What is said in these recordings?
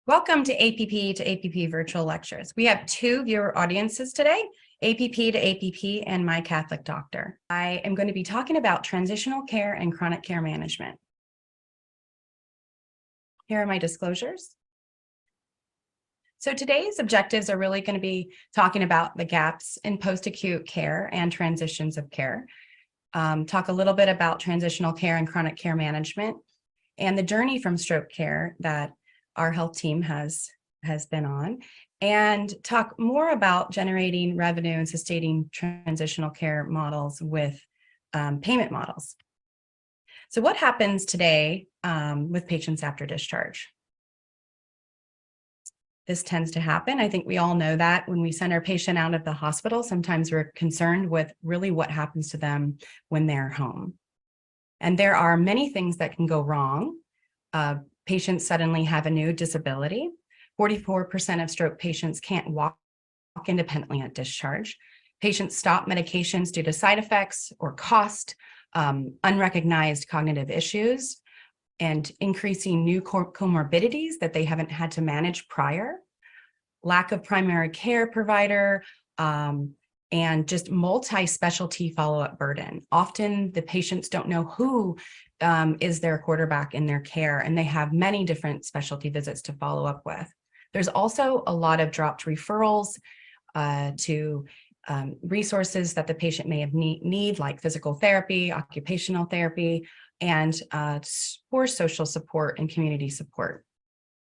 Welcome to APP virtual lectures. We have two viewer audiences today, APP to APP and My Catholic Doctor. I am going to be talking about transitional care and chronic care management. Here are my disclosures. So today's objectives are really going to be talking about the gaps in post-acute care and transitions of care, talk a little bit about transitional care and chronic care management, and the journey from stroke care that our health team has been on, and talk more about generating revenue and sustaining transitional care models with payment models. So what happens today with patients after discharge? This tends to happen. I think we all know that when we send our patient out of the hospital, sometimes we're concerned with really what happens to them when they're home. And there are many things that can go wrong. Patients suddenly have a new disability. 44% of stroke patients can't walk independently at discharge. Patients stop medications due to side effects or cost, unrecognized cognitive issues, and increasing new comorbidities that they haven't had to manage prior, lack of primary care provider, and just multi-specialty follow-up burden. Often the patients don't know who is their quarterback in their care, and they have many different specialty visits to follow up with. There's also a lot of dropped referrals to resources that the patient may have need, like physical therapy, occupational therapy, and poor social support and community support.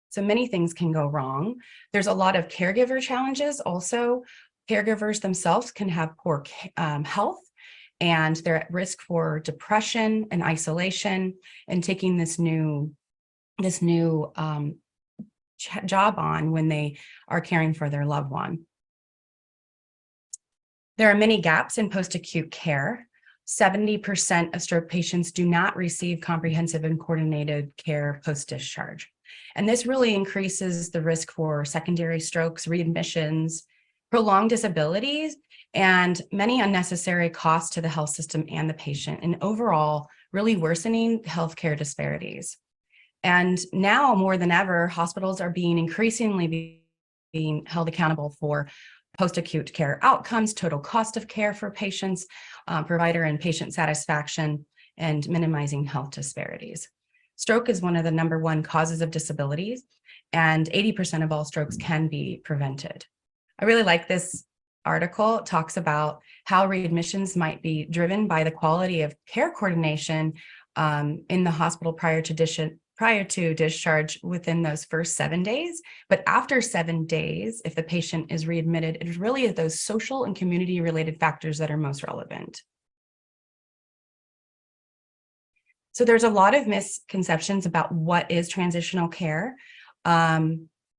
So many things can go wrong. There's a lot of caregiver challenges also. Caregivers themselves can have poor health, and they're at risk for depression and isolation, and taking this new job on when they are caring for their loved one. There are many gaps in post-acute care. 70% of stroke patients do not receive comprehensive and coordinated care post-discharge. And this really increases the risk for secondary strokes, readmissions, prolonged disabilities, and many unnecessary costs to the health system and the patient, and overall really worsening healthcare disparities. And now more than ever, hospitals are being increasingly being held accountable for post-acute care outcomes, total cost of care for patients, provider and patient satisfaction, and minimizing health disparities. Stroke is one of the #1 causes of disabilities, and 80% of all strokes can be prevented. I really like this article. It talks about how readmissions might be driven by the quality of care coordination in the hospital prior to discharge within those first 7 days. But after 7 days, if the patient is readmitted, it really is those social and community related factors that are most relevant. So there's a lot of misconceptions about what is transitional care.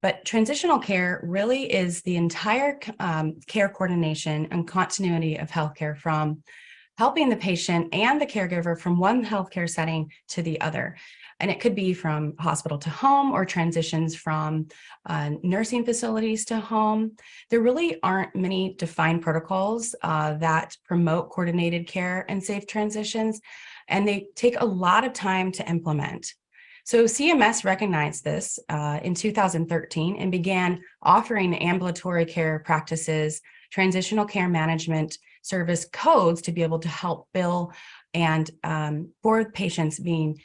But transitional care really is the entire care coordination and continuity of healthcare, from helping the patient and the caregiver from one healthcare setting to the other. And it could be from hospital to home, or transitions from nursing facilities to home. There really aren't many defined protocols that promote coordinated care and safe transitions, and they take a lot of time to implement. So CMS recognized this in 2013 and began offering ambulatory care practices, transitional care management service codes to be able to help bill and for patients being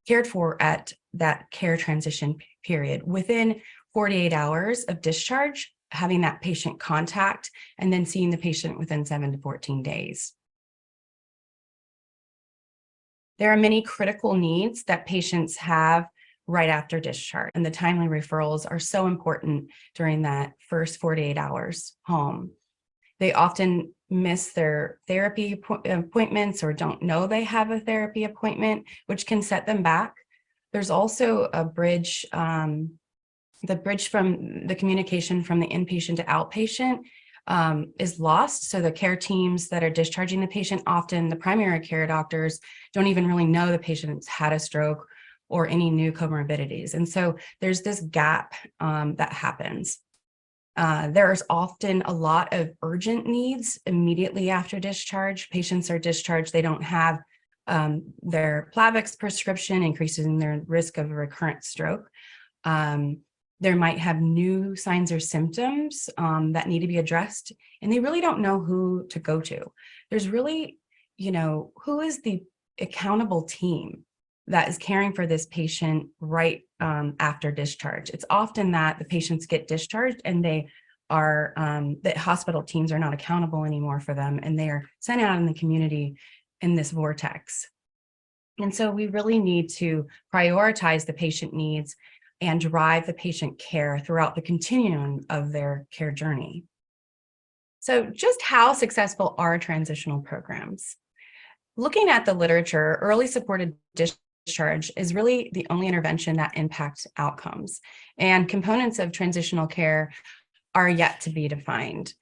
cared for at that care transition period within 48 hours of discharge, having that patient contact, and then seeing the patient within 7 to 14 days. There are many critical needs that patients have right after discharge, and the timely referrals are so important during that first 48 hours home. They often miss their therapy appointments or don't know they have a therapy appointment, which can set them back. There's also a bridge, the bridge from the communication from the inpatient to outpatient is lost. So the care teams that are discharging the patient, often the primary care doctors, don't even really know the patient's had a stroke or any new comorbidities. And so there's this gap that happens. There's often a lot of urgent needs immediately after discharge. Patients are discharged, they don't have their Plavix prescription, increasing their risk of a recurrent stroke. There might have new signs or symptoms that need to be addressed, and they really don't know who to go to. There's really, who is the accountable team that is caring for this patient right after discharge? It's often that the patients get discharged and they are, the hospital teams are not accountable anymore for them, and they are sent out in the community in this vortex. And so we really need to prioritize the patient needs and drive the patient care throughout the continuum of their care journey. So just how successful are transitional programs? Looking at the literature, early supported discharge is really the only intervention that impacts outcomes, and components of transitional care are yet to be defined.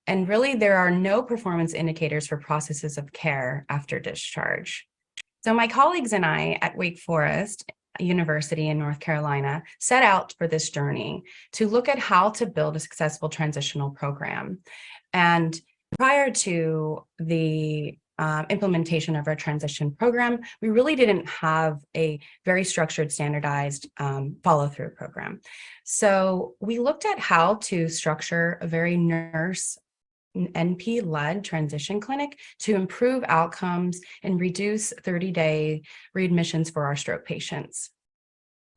And really, there are no performance indicators for processes of care after discharge. So my colleagues and I at Wake Forest University in North Carolina set out for this journey to look at how to build a successful transitional program. And prior to the implementation of our transition program, we really didn't have a very structured, standardized follow-through program. So we looked at how to structure a very nurse NP-led transition clinic to improve outcomes and reduce 30-day readmissions for our stroke patients.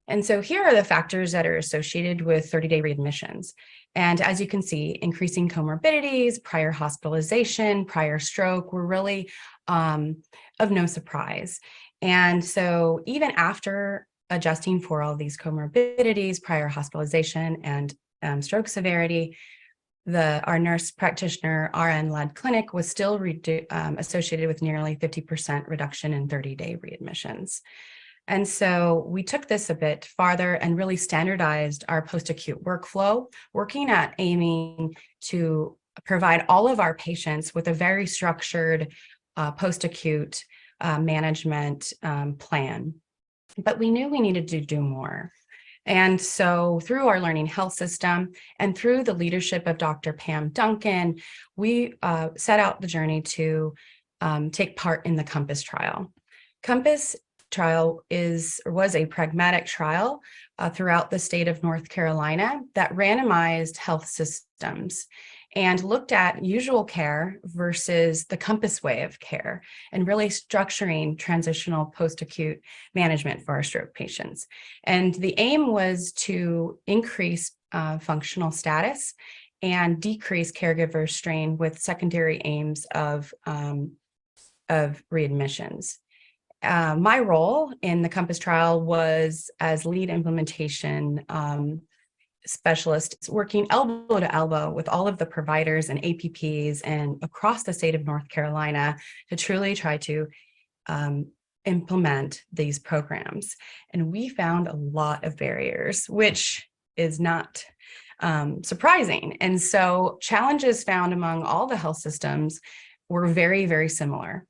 And so here are the factors that are associated with 30-day readmissions. And as you can see, increasing comorbidities, prior hospitalization, prior stroke were really of no surprise. And so even after adjusting for all these comorbidities, prior hospitalization, and stroke severity, our nurse practitioner RN-led clinic was still associated with nearly 50% reduction in 30-day readmissions. And so we took this a bit farther and really standardized our post-acute workflow, working at aiming to provide all of our patients with a very structured post-acute management plan. But we knew we needed to do more. And so through our learning health system and through the leadership of Dr. Pam Duncan, we set out the journey to take part in the COMPASS trial. COMPASS trial was a pragmatic trial throughout the state of North Carolina that randomized health systems and looked at usual care versus the COMPASS way of care, and really structuring transitional post-acute management for our stroke patients. And the aim was to increase functional status and decrease caregiver strain with secondary aims of readmissions. My role in the COMPASS trial was as lead implementation specialist, working elbow to elbow with all of the providers and APPs and across the state of North Carolina to truly try to implement these programs. And we found a lot of barriers, which is not surprising. And so challenges found among all the health systems were very, very similar.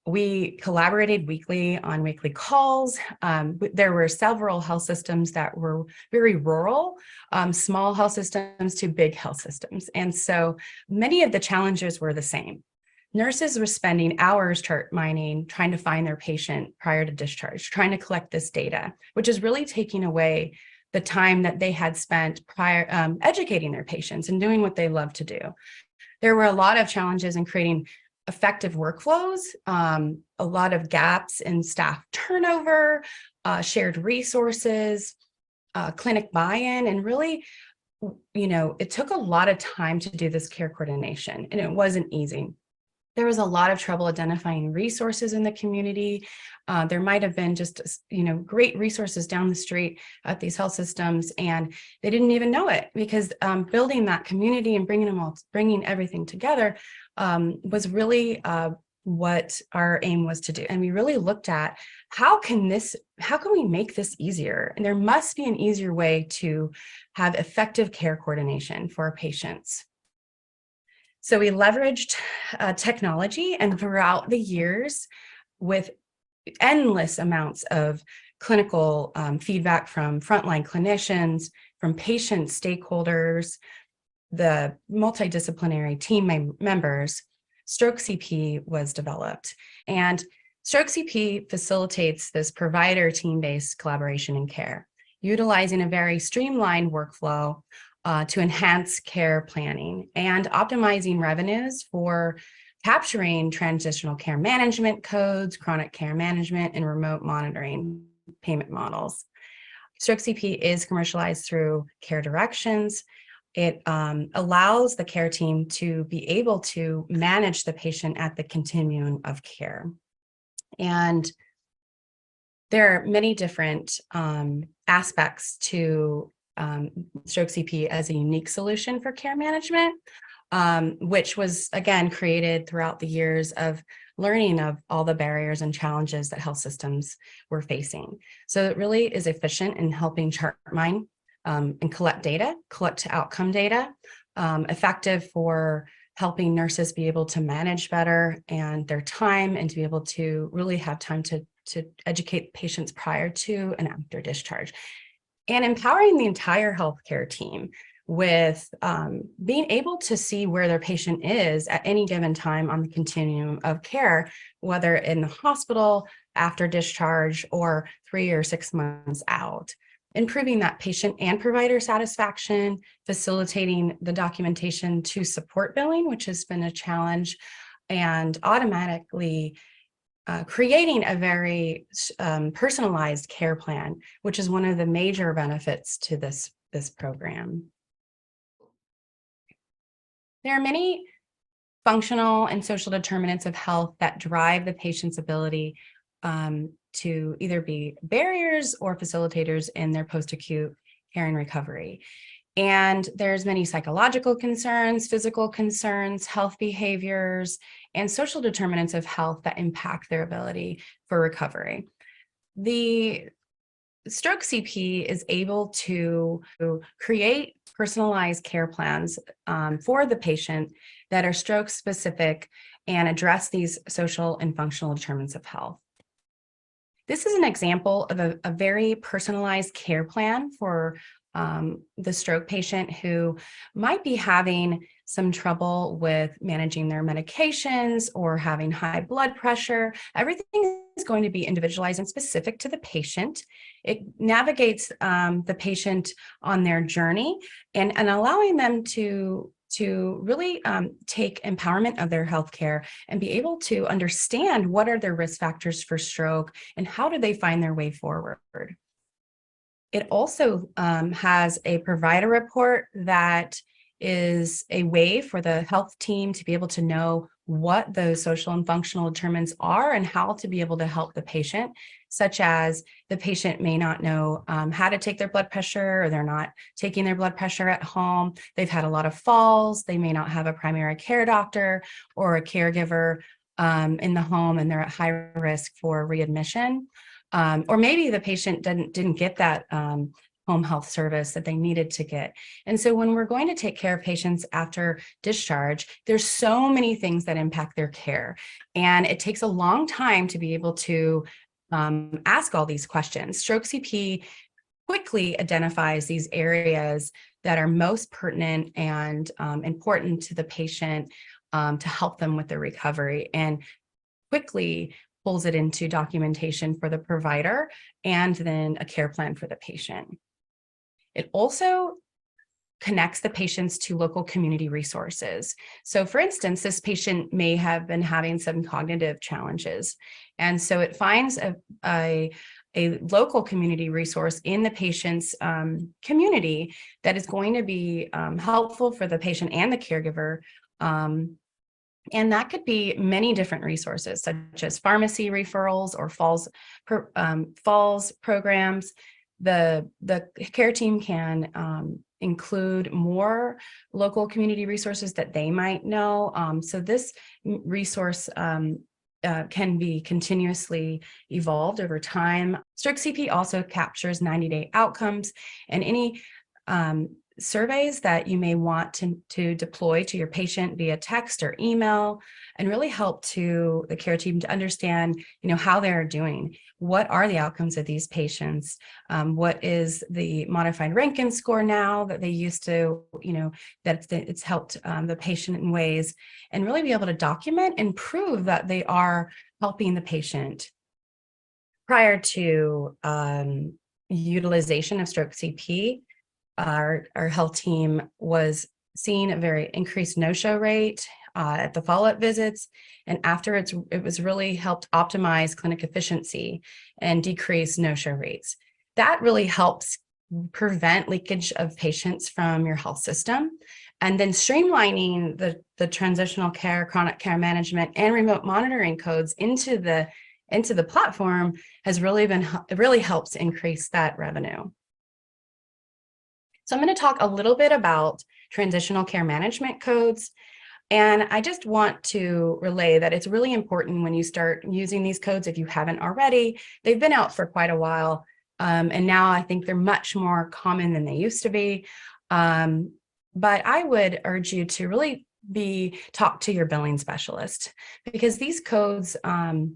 We collaborated weekly on weekly calls. There were several health systems that were very rural, small health systems to big health systems. And so many of the challenges were the same. Nurses were spending hours chart mining, trying to find their patient prior to discharge, trying to collect this data, which is really taking away the time that they had spent prior educating their patients and doing what they love to do. There were a lot of challenges in creating effective workflows, a lot of gaps in staff turnover, shared resources, clinic buy-in, and really, it took a lot of time to do this care coordination, and it wasn't easy. There was a lot of trouble identifying resources in the community. There might have been just, great resources down the street at these health systems, and they didn't even know it, because building that community and bringing everything together was really what our aim was to do. And we really looked at how can we make this easier? And there must be an easier way to have effective care coordination for our patients. So we leveraged technology, and throughout the years, with endless amounts of clinical feedback from frontline clinicians, from patient stakeholders, the multidisciplinary team members, Stroke CP was developed. And Stroke CP facilitates this provider team-based collaboration in care. utilizing a very streamlined workflow to enhance care planning and optimizing revenues for capturing transitional care management codes, chronic care management, and remote monitoring payment models. Stroke CP is commercialized through Care Directions. It allows the care team to be able to manage the patient at the continuum of care. And there are many different aspects to Stroke CP as a unique solution for care management, which was, again, created throughout the years of learning of all the barriers and challenges that health systems were facing. So it really is efficient in helping chart mine and collect outcome data, effective for helping nurses be able to manage better and their time, and to be able to really have time to educate patients prior to and after discharge, and empowering the entire healthcare team with being able to see where their patient is at any given time on the continuum of care, whether in the hospital, after discharge, or 3 or 6 months out. Improving that patient and provider satisfaction, facilitating the documentation to support billing, which has been a challenge, and automatically creating a very personalized care plan, which is one of the major benefits to this program. There are many functional and social determinants of health that drive the patient's ability to either be barriers or facilitators in their post-acute care and recovery. And there's many psychological concerns, physical concerns, health behaviors, and social determinants of health that impact their ability for recovery. The Stroke CP is able to create personalized care plans for the patient that are stroke specific and address these social and functional determinants of health. This is an example of a very personalized care plan for the stroke patient who might be having some trouble with managing their medications or having high blood pressure. Everything is going to be individualized and specific to the patient. It navigates the patient on their journey and allowing them to really take empowerment of their healthcare and be able to understand what are their risk factors for stroke and how do they find their way forward. It also has a provider report that is a way for the health team to be able to know what those social and functional determinants are and how to be able to help the patient, such as the patient may not know how to take their blood pressure, or they're not taking their blood pressure at home. They've had a lot of falls. They may not have a primary care doctor or a caregiver in the home, and they're at high risk for readmission. Or maybe the patient didn't get that home health service that they needed to get. And so when we're going to take care of patients after discharge, there's so many things that impact their care. And it takes a long time to be able to ask all these questions. Stroke CP quickly identifies these areas that are most pertinent and important to the patient to help them with their recovery, and quickly pulls it into documentation for the provider and then a care plan for the patient. It also connects the patients to local community resources. So for instance, this patient may have been having some cognitive challenges. And so it finds a local community resource in the patient's community that is going to be helpful for the patient and the caregiver. And that could be many different resources, such as pharmacy referrals or falls programs. The care team can include more local community resources that they might know. So this resource can be continuously evolved over time. Stroke CP also captures 90-day outcomes and any surveys that you may want to deploy to your patient via text or email, and really help to the care team to understand, how they're doing. What are the outcomes of these patients? What is the modified Rankin score now that they used to, that it's helped the patient in ways, and really be able to document and prove that they are helping the patient. Prior to utilization of stroke CP, our health team was seeing a very increased no-show rate at the follow-up visits. And afterwards, it was really helped optimize clinic efficiency and decrease no-show rates. That really helps prevent leakage of patients from your health system. And then streamlining the transitional care, chronic care management, and remote monitoring codes into the platform has really it really helps increase that revenue. So I'm going to talk a little bit about transitional care management codes. And I just want to relay that it's really important when you start using these codes, if you haven't already. They've been out for quite a while. And now I think they're much more common than they used to be. But I would urge you to really talk to your billing specialist, because these codes are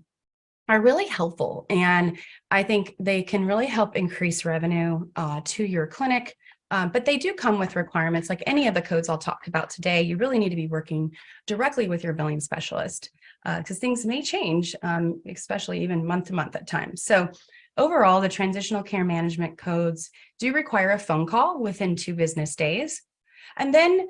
really helpful. And I think they can really help increase revenue to your clinic. But they do come with requirements. Like any of the codes I'll talk about today, you really need to be working directly with your billing specialist, because things may change, especially even month to month at times. So overall, the transitional care management codes do require a phone call within 2 business days. And then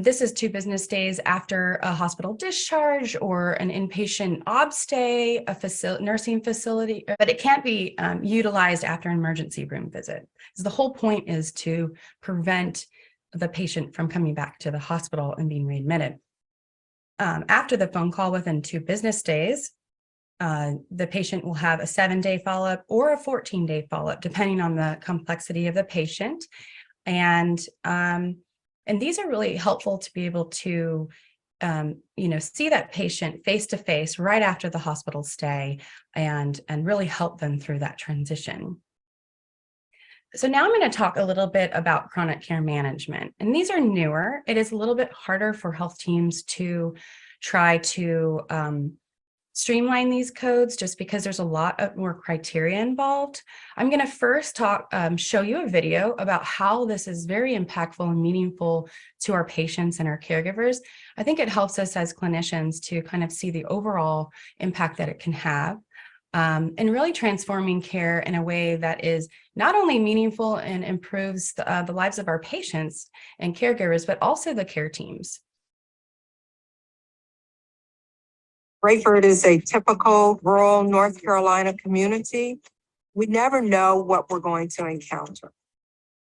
this is 2 business days after a hospital discharge or an inpatient OB stay, a nursing facility, but it can't be utilized after an emergency room visit. So the whole point is to prevent the patient from coming back to the hospital and being readmitted. After the phone call within 2 business days, the patient will have a 7-day follow-up or a 14-day follow-up, depending on the complexity of the patient. And these are really helpful to be able to, see that patient face to face right after the hospital stay and really help them through that transition. So now I'm going to talk a little bit about chronic care management, and these are newer. It is a little bit harder for health teams to try to streamline these codes just because there's a lot of more criteria involved. I'm going to first show you a video about how this is very impactful and meaningful to our patients and our caregivers. I think it helps us as clinicians to kind of see the overall impact that it can have, and really transforming care in a way that is not only meaningful and improves the lives of our patients and caregivers, but also the care teams. Rayford is a typical rural North Carolina community. We never know what we're going to encounter.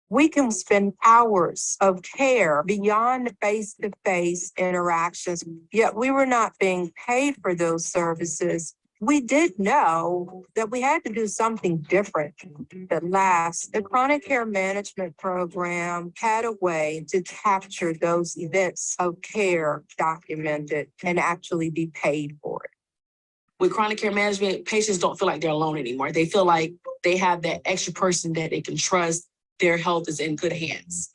We can spend hours of care beyond face-to-face interactions, yet we were not being paid for those services. We did know that we had to do something different. At last, the chronic care management program had a way to capture those events of care documented and actually be paid for it. With chronic care management, patients don't feel like they're alone anymore. They feel like they have that extra person that they can trust. Their health is in good hands.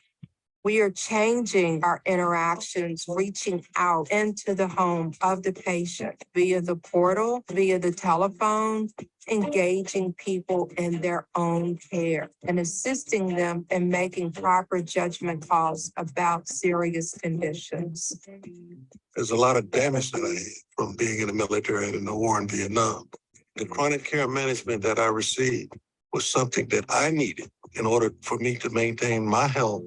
We are changing our interactions, reaching out into the home of the patient via the portal, via the telephone, engaging people in their own care and assisting them in making proper judgment calls about serious conditions. There's a lot of damage that I had from being in the military and in the war in Vietnam. The chronic care management that I received was something that I needed in order for me to maintain my health.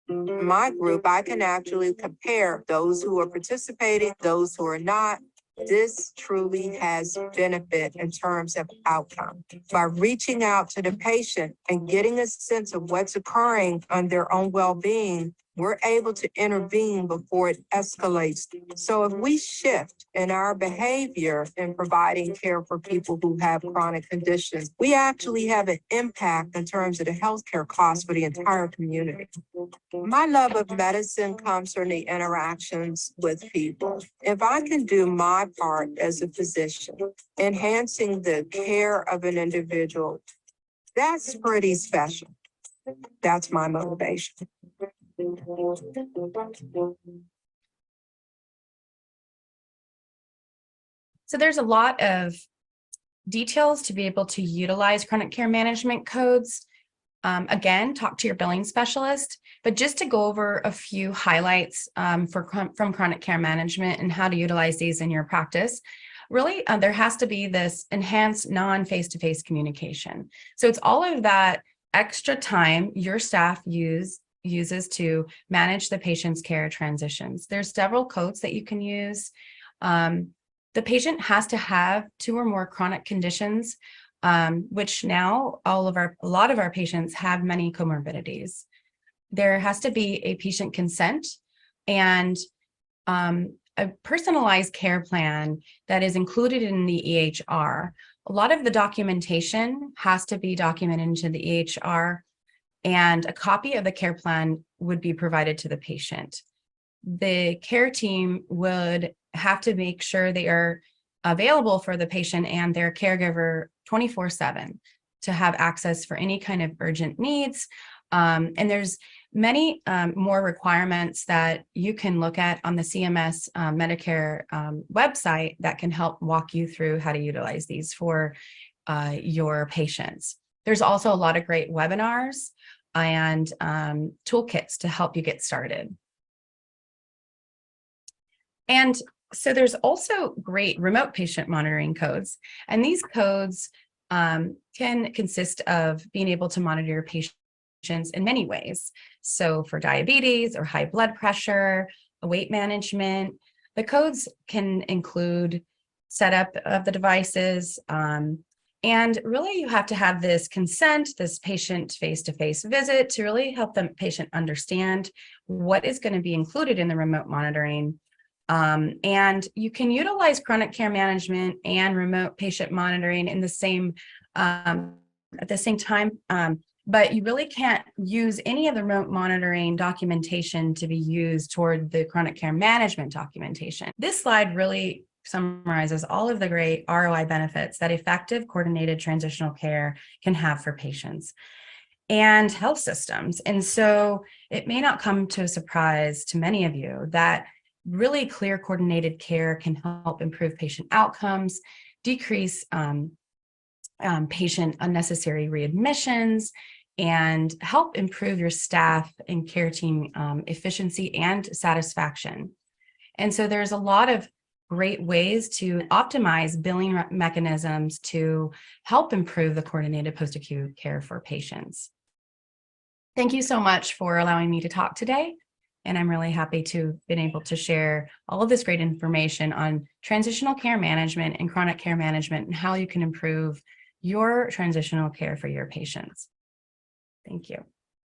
My group, I can actually compare those who are participating, those who are not. This truly has benefit in terms of outcome. By reaching out to the patient and getting a sense of what's occurring on their own well-being, we're able to intervene before it escalates. So if we shift in our behavior in providing care for people who have chronic conditions, we actually have an impact in terms of the healthcare costs for the entire community. My love of medicine comes from the interactions with people. If I can do my part as a physician, enhancing the care of an individual, that's pretty special. That's my motivation. So there's a lot of details to be able to utilize chronic care management codes. Again, talk to your billing specialist, but just to go over a few highlights from chronic care management and how to utilize these in your practice. really there has to be this enhanced non-face-to-face communication. So it's all of that extra time your staff uses to manage the patient's care transitions. There's several codes that you can use. The patient has to have 2 or more chronic conditions, which now a lot of our patients have many comorbidities. There has to be a patient consent and a personalized care plan that is included in the EHR. A lot of the documentation has to be documented into the EHR, and a copy of the care plan would be provided to the patient. The care team would have to make sure they are available for the patient and their caregiver 24/7 to have access for any kind of urgent needs. And there's many more requirements that you can look at on the CMS Medicare website that can help walk you through how to utilize these for your patients. There's also a lot of great webinars and toolkits to help you get started. And so there's also great remote patient monitoring codes. And these codes can consist of being able to monitor your patients in many ways. So for diabetes or high blood pressure, weight management, the codes can include setup of the devices. And really you have to have this consent, this patient face-to-face visit to really help the patient understand what is going to be included in the remote monitoring. And you can utilize chronic care management and remote patient monitoring in the same at the same time, but you really can't use any of the remote monitoring documentation to be used toward the chronic care management documentation. This slide really summarizes all of the great ROI benefits that effective coordinated transitional care can have for patients and health systems. And so it may not come to a surprise to many of you that really clear coordinated care can help improve patient outcomes, decrease patient unnecessary readmissions, and help improve your staff and care team efficiency and satisfaction. And so there's a lot of great ways to optimize billing mechanisms to help improve the coordinated post-acute care for patients. Thank you so much for allowing me to talk today. And I'm really happy to have been able to share all of this great information on transitional care management and chronic care management and how you can improve your transitional care for your patients. Thank you.